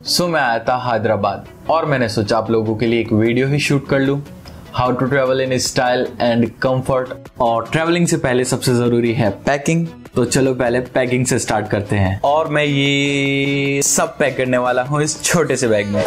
मैं आया था हैदराबाद और मैंने सोचा आप लोगों के लिए एक वीडियो ही शूट कर लूं, how to travel in style and comfort. और ट्रेवलिंग से पहले सबसे जरूरी है पैकिंग, तो चलो पहले पैकिंग से स्टार्ट करते हैं। और मैं ये सब पैक करने वाला हूँ इस छोटे से बैग में।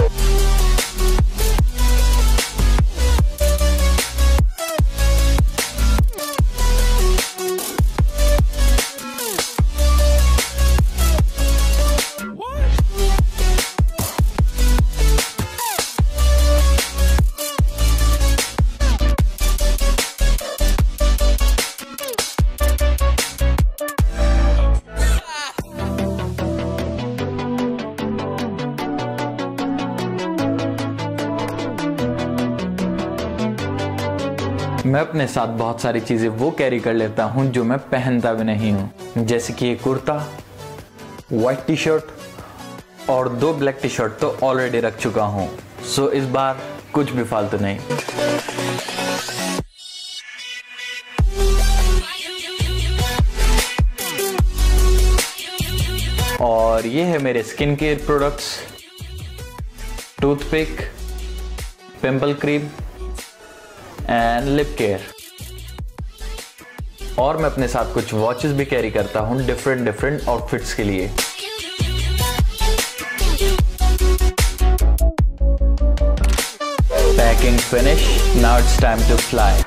मैं अपने साथ बहुत सारी चीज़ें वो कैरी कर लेता हूँ जो मैं पहनता भी नहीं हूँ, जैसे कि ये कुर्ता, वाइट टी शर्ट और 2 ब्लैक टी शर्ट तो ऑलरेडी रख चुका हूँ। सो इस बार कुछ भी फालतू नहीं। और ये है मेरे skin care products, toothpick, pimple cream and lip care. और मैं अपने साथ कुछ वॉचेस भी कैरी करता हूँ डिफरेंट आउटफिट्स के लिए। Packing finish, now it's time to fly.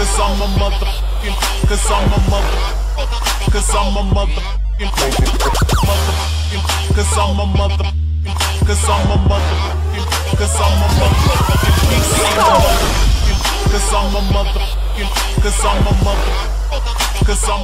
Cause I'm a motherfucking, cause I'm a motherfucking, cause I'm a motherfucking, cause I'm a motherfucking, cause I'm a motherfucking, cause I'm a motherfucking, cause I'm a motherfucking, cause I'm a motherfucking, cause I'm